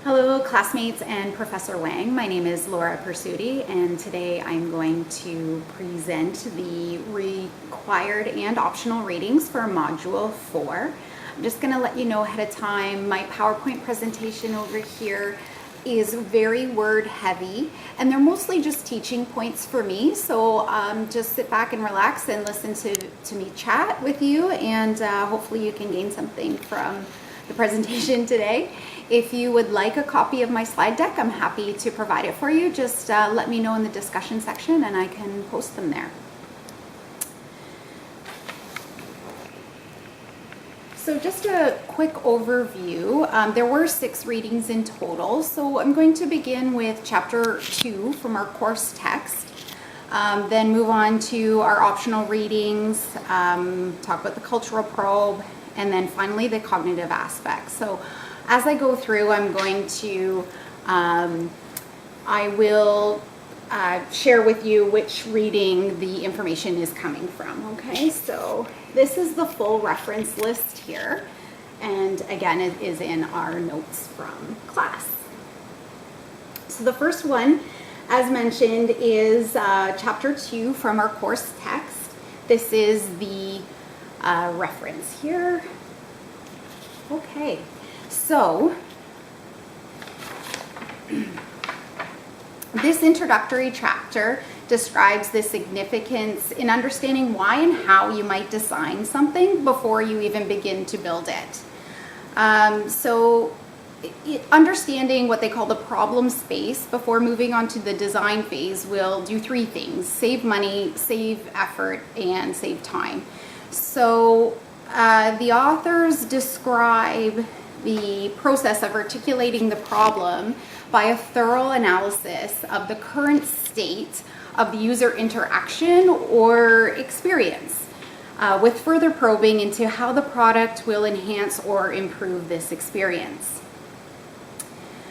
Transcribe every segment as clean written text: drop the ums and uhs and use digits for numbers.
Hello classmates and Professor Wang. My name is Laura Presutti, and today I'm going to present the required and optional readings for Module 4. I'm just going to let you know ahead of time, my PowerPoint presentation over here is very word heavy, and they're mostly just teaching points for me, so just sit back and relax and listen to me chat with you, and hopefully you can gain something from the presentation today. If you would like a copy of my slide deck, I'm happy to provide it for you. Just let me know in the discussion section and I can post them there. So just a quick overview. There were 6 readings in total. So I'm going to begin with Chapter 2 from our course text. Then move on to our optional readings, talk about the cultural probe, and then finally the cognitive aspects. So as I go through, I'm going to, I will share with you which reading the information is coming from, okay? So this is the full reference list here, and again, it is in our notes from class. So the first one, as mentioned, is Chapter 2 from our course text. This is the reference here. Okay. So, this introductory chapter describes the significance in understanding why and how you might design something before you even begin to build it. Understanding what they call the problem space before moving on to the design phase will do 3 things: save money, save effort, and save time. So, the authors describe the process of articulating the problem by a thorough analysis of the current state of the user interaction or experience, with further probing into how the product will enhance or improve this experience.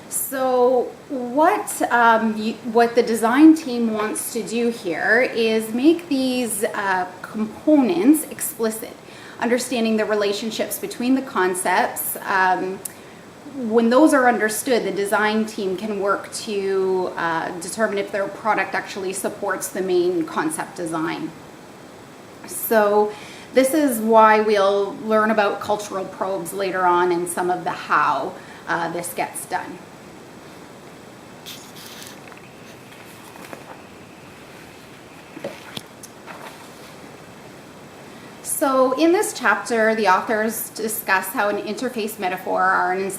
So what the design team wants to do here is make these components explicit. Understanding the relationships between the concepts. When those are understood, the design team can work to determine if their product actually supports the main concept design. So this is why we'll learn about cultural probes later on and some of the how this gets done. So in this chapter, the authors discuss how an interface metaphor are an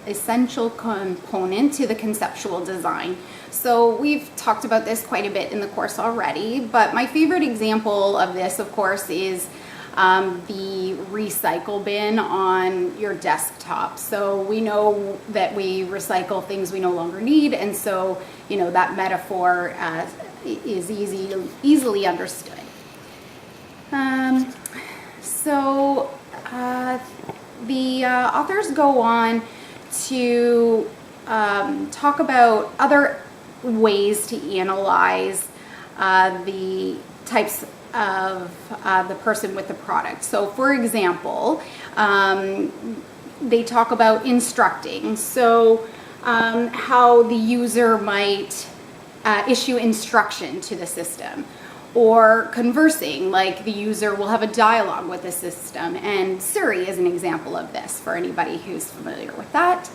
essential component to the conceptual design. So we've talked about this quite a bit in the course already, but my favorite example of this, of course, is the recycle bin on your desktop. So we know that we recycle things we no longer need, and so, you know, that metaphor is easily understood. So the authors go on to talk about other ways to analyze the types of the person with the product. So for example, they talk about instructing. So how the user might issue instruction to the system. Or conversing, like the user will have a dialogue with the system, and Siri is an example of this for anybody who's familiar with that.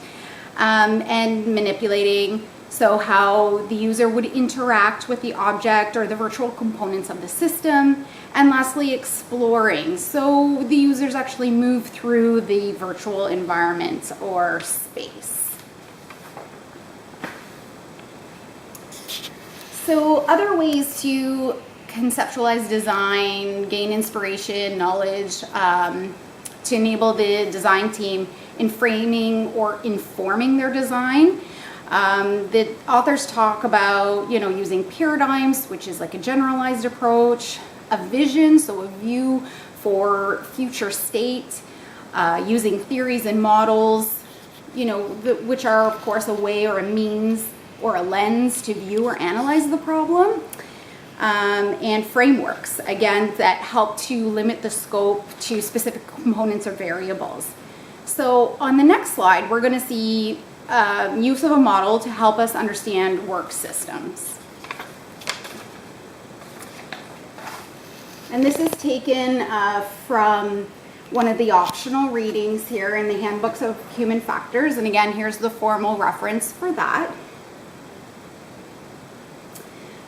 And manipulating, so how the user would interact with the object or the virtual components of the system. And lastly, exploring, so the users actually move through the virtual environment or space. So other ways to conceptualize design, gain inspiration, knowledge, to enable the design team in framing or informing their design. The authors talk about, you know, using paradigms, which is like a generalized approach, a vision, so a view for future state, using theories and models, you know, which are of course a way or a means or a lens to view or analyze the problem. And frameworks, again, that help to limit the scope to specific components or variables. So on the next slide, we're going to see use of a model to help us understand work systems. And this is taken from one of the optional readings here in the Handbooks of Human Factors. And again, here's the formal reference for that.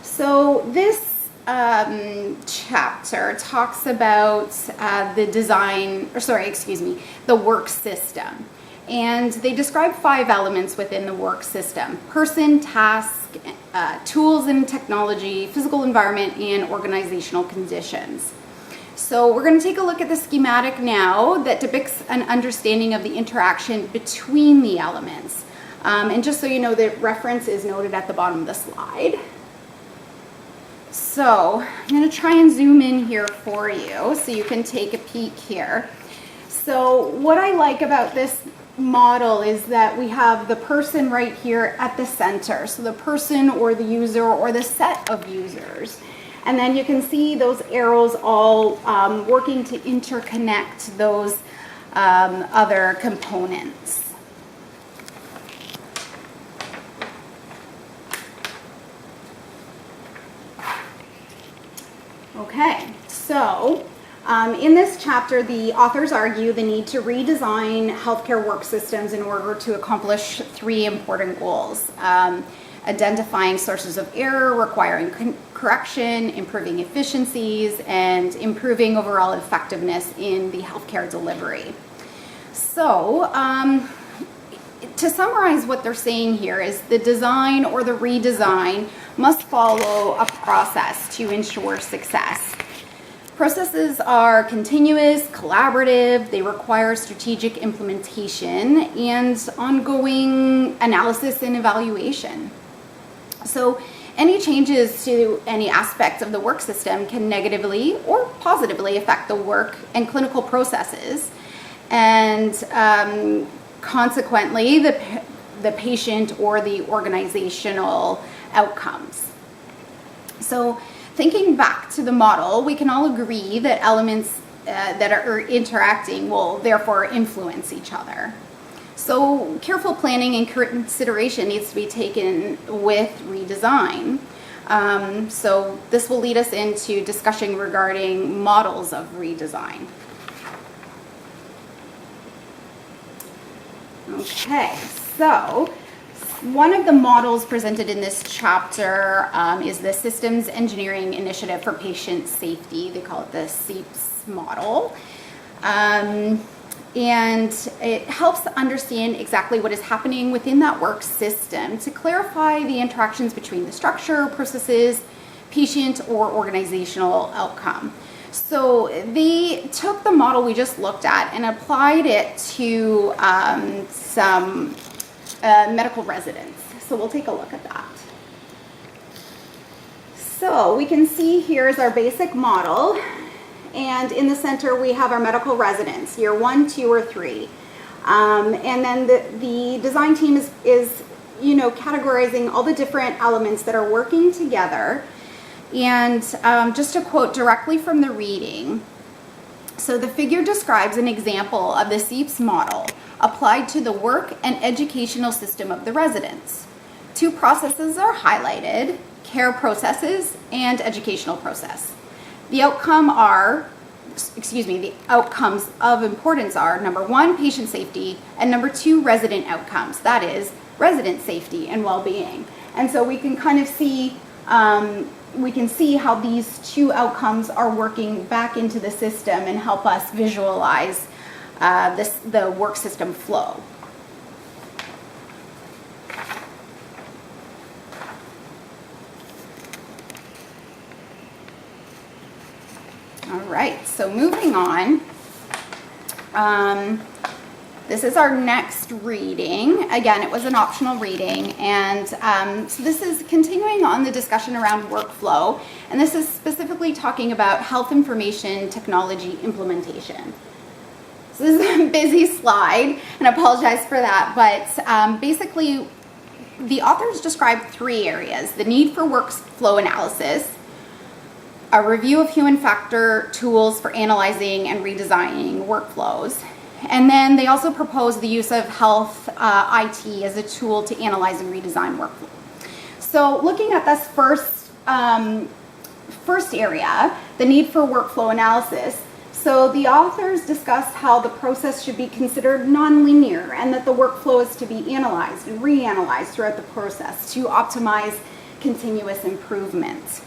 So this chapter talks about the work system. And they describe 5 elements within the work system: person, task, tools and technology, physical environment, and organizational conditions. So we're going to take a look at the schematic now that depicts an understanding of the interaction between the elements. And just so you know, the reference is noted at the bottom of the slide. So I'm going to try and zoom in here for you so you can take a peek here. So what I like about this model is that we have the person right here at the center. So the person or the user or the set of users. And then you can see those arrows all working to interconnect those other components. Okay, so in this chapter, the authors argue the need to redesign healthcare work systems in order to accomplish 3 important goals: identifying sources of error, requiring correction, improving efficiencies, and improving overall effectiveness in the healthcare delivery. So, to summarize what they're saying here is the design or the redesign must follow a process to ensure success. Processes are continuous, collaborative, they require strategic implementation and ongoing analysis and evaluation. So any changes to any aspect of the work system can negatively or positively affect the work and clinical processes, and consequently the patient or the organizational outcomes. So thinking back to the model, we can all agree that elements that are interacting will therefore influence each other. So careful planning and consideration needs to be taken with redesign. So this will lead us into discussion regarding models of redesign. Okay, so one of the models presented in this chapter is the Systems Engineering Initiative for Patient Safety. They call it the CHIM model. And it helps understand exactly what is happening within that work system to clarify the interactions between the structure, processes, patient, or organizational outcome. So they took the model we just looked at and applied it to some medical residents. So we'll take a look at that. So we can see here is our basic model. And in the center, we have our medical residents, year 1, 2, or 3. And then the design team is categorizing all the different elements that are working together. And just to quote directly from the reading, so the figure describes an example of the CHIM model applied to the work and educational system of the residents. 2 processes are highlighted: care processes and educational process. The outcomes of importance are, number 1, patient safety, and number 2, resident outcomes. That is, resident safety and well-being. And so we can kind of see, how these 2 outcomes are working back into the system and help us visualize the work system flow. All right, so moving on. This is our next reading. Again, it was an optional reading, and so this is continuing on the discussion around workflow, and this is specifically talking about health information technology implementation. So this is a busy slide, and I apologize for that, but basically the authors describe 3 areas: the need for workflow analysis, a review of human factor tools for analyzing and redesigning workflows, And then they also proposed the use of health IT as a tool to analyze and redesign workflow. So looking at this first area, the need for workflow analysis. So the authors discussed how the process should be considered nonlinear and that the workflow is to be analyzed and reanalyzed throughout the process to optimize continuous improvement.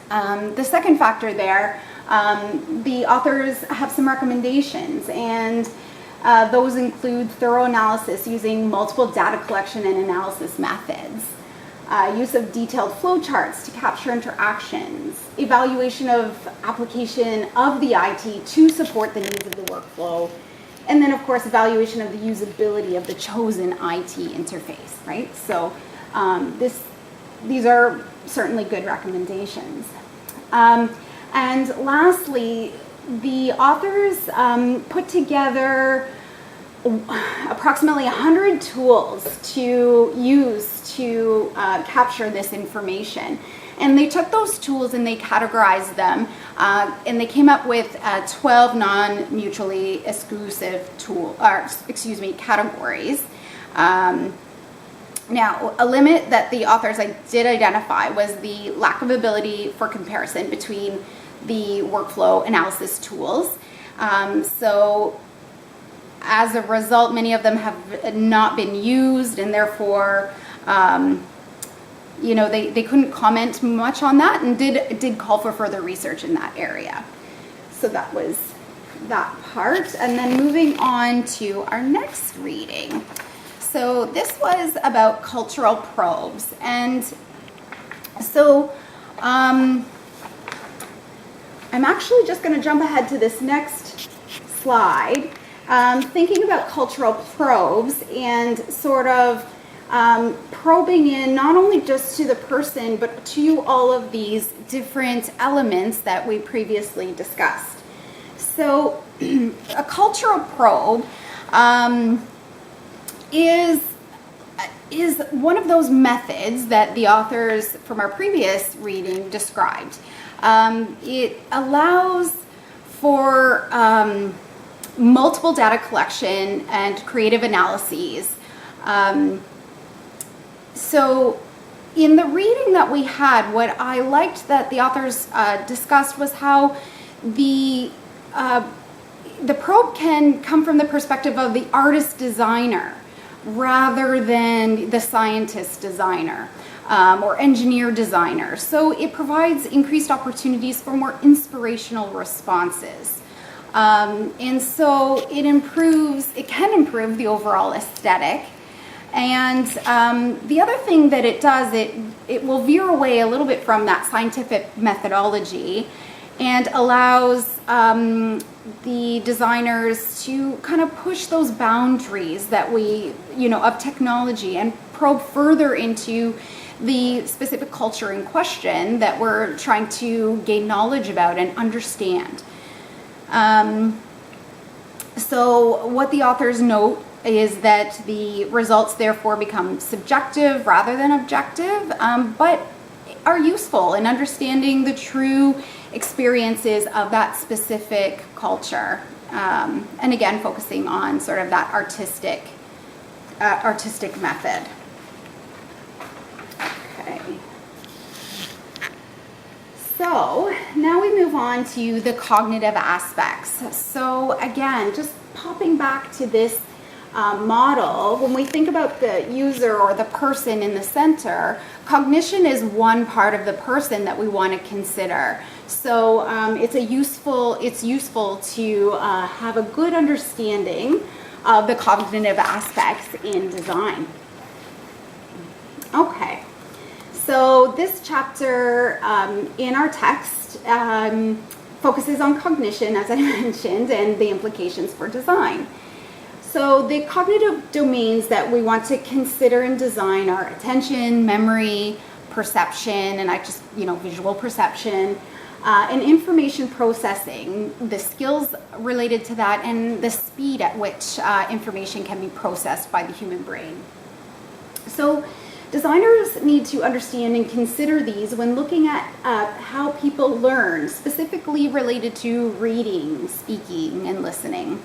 The second factor there, the authors have some recommendations, and those include thorough analysis using multiple data collection and analysis methods, use of detailed flowcharts to capture interactions, evaluation of application of the IT to support the needs of the workflow, and then of course evaluation of the usability of the chosen IT interface, right? So these are certainly good recommendations. And lastly, the authors put together approximately 100 tools to use to capture this information. And they took those tools and they categorized them, and they came up with 12 non-mutually exclusive categories. Now, a limit that the authors did identify was the lack of ability for comparison between the workflow analysis tools. So as a result, many of them have not been used, and therefore, they couldn't comment much on that, and did call for further research in that area. So that was that part. And then moving on to our next reading. So this was about cultural probes, and so I'm actually just going to jump ahead to this next slide, thinking about cultural probes and sort of probing in not only just to the person, but to all of these different elements that we previously discussed. So a cultural probe is one of those methods that the authors from our previous reading described. It allows for multiple data collection and creative analyses. So in the reading that we had, what I liked that the authors discussed was how the probe can come from the perspective of the artist designer rather than the scientist designer or engineer designer. So it provides increased opportunities for more inspirational responses. And so it can improve the overall aesthetic. And the other thing that it does, it will veer away a little bit from that scientific methodology and allows the designers to kind of push those boundaries that of technology and probe further into the specific culture in question that we're trying to gain knowledge about and understand. So what the authors note is that the results therefore become subjective rather than objective, but are useful in understanding the true experiences of that specific culture. And again, focusing on sort of that artistic method. Okay. So now we move on to the cognitive aspects. So again, just popping back to this model, when we think about the user or the person in the center, cognition is one part of the person that we want to consider. So it's useful to have a good understanding of the cognitive aspects in design. Okay, so this chapter in our text focuses on cognition, as I mentioned, and the implications for design. So the cognitive domains that we want to consider in design are attention, memory, perception, and visual perception, and information processing, the skills related to that, and the speed at which information can be processed by the human brain. So designers need to understand and consider these when looking at how people learn, specifically related to reading, speaking, and listening.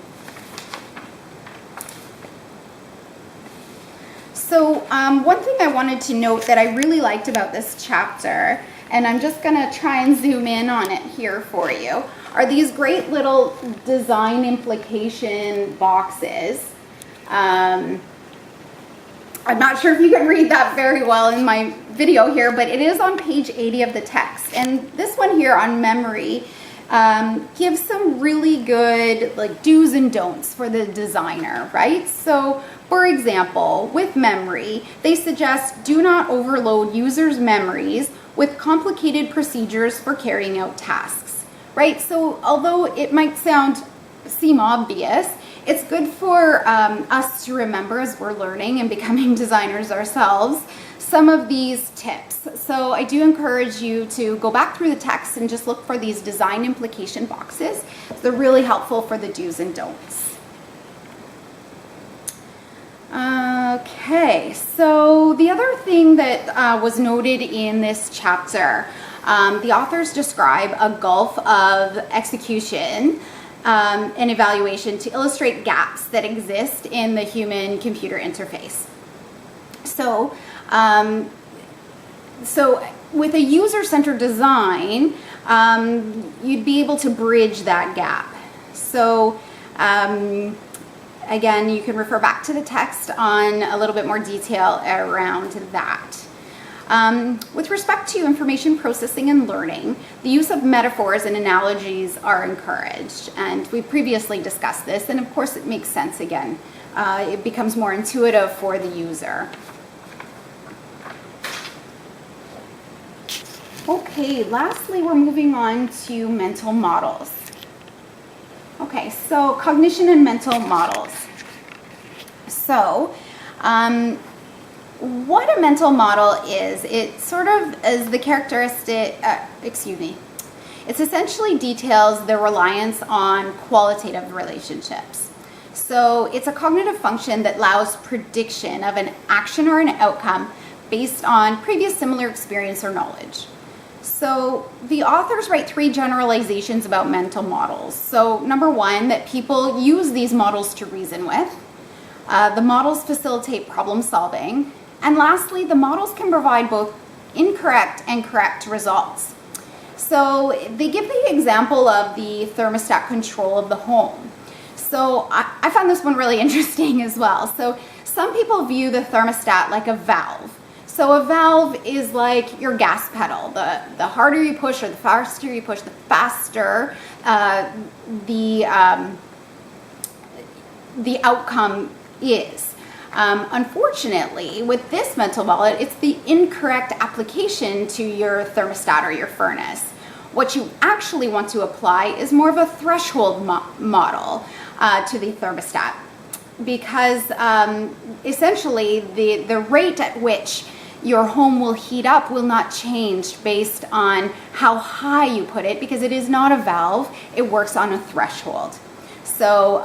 So one thing I wanted to note that I really liked about this chapter, and I'm just going to try and zoom in on it here for you, are these great little design implication boxes. I'm not sure if you can read that very well in my video here, but it is on page 80 of the text. And this one here on memory gives some really good like do's and don'ts for the designer, right? So for example, with memory, they suggest do not overload users' memories with complicated procedures for carrying out tasks, right? So although it might seem obvious, it's good for us to remember as we're learning and becoming designers ourselves some of these tips. So I do encourage you to go back through the text and just look for these design implication boxes. They're really helpful for the do's and don'ts. Okay, so the other thing that was noted in this chapter, the authors describe a gulf of execution and evaluation to illustrate gaps that exist in the human-computer interface. So with a user-centered design, you'd be able to bridge that gap. So again, you can refer back to the text on a little bit more detail around that. With respect to information processing and learning, the use of metaphors and analogies are encouraged. And we previously discussed this, and of course it makes sense again. It becomes more intuitive for the user. Okay, lastly, we're moving on to mental models. Okay, so cognition and mental models. So, what a mental model is, it sort of is the characteristic, it essentially details the reliance on qualitative relationships. So it's a cognitive function that allows prediction of an action or an outcome based on previous similar experience or knowledge. So the authors write 3 generalizations about mental models. So number 1, that people use these models to reason with. The models facilitate problem solving. And lastly, the models can provide both incorrect and correct results. So they give the example of the thermostat control of the home. So I found this one really interesting as well. So some people view the thermostat like a valve. So a valve is like your gas pedal. The harder you push or the faster you push, the faster the outcome is. Unfortunately, with this mental model, it's the incorrect application to your thermostat or your furnace. What you actually want to apply is more of a threshold model to the thermostat, because essentially the rate at which your home will heat up will not change based on how high you put it, because it is not a valve, it works on a threshold. So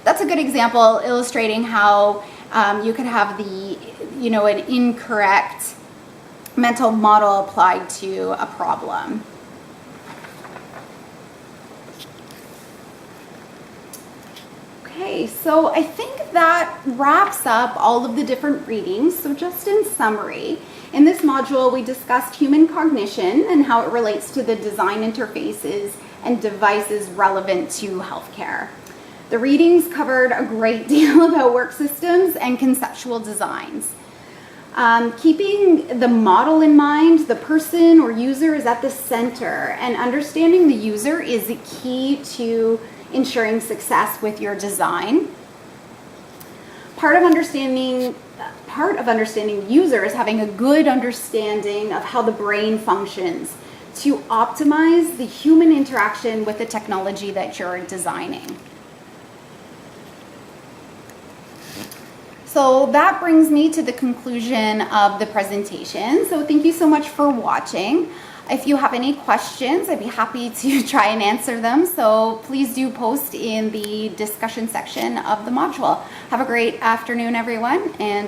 that's a good example illustrating how you could have an incorrect mental model applied to a problem. Okay, so I think that wraps up all of the different readings. So just in summary, in this module we discussed human cognition and how it relates to the design interfaces and devices relevant to healthcare. The readings covered a great deal about work systems and conceptual designs. Keeping the model in mind, the person or user is at the center, and understanding the user is the key to ensuring success with your design. Part of understanding the user is having a good understanding of how the brain functions to optimize the human interaction with the technology that you're designing. So that brings me to the conclusion of the presentation. So thank you so much for watching. If you have any questions, I'd be happy to try and answer them. So please do post in the discussion section of the module. Have a great afternoon, everyone, and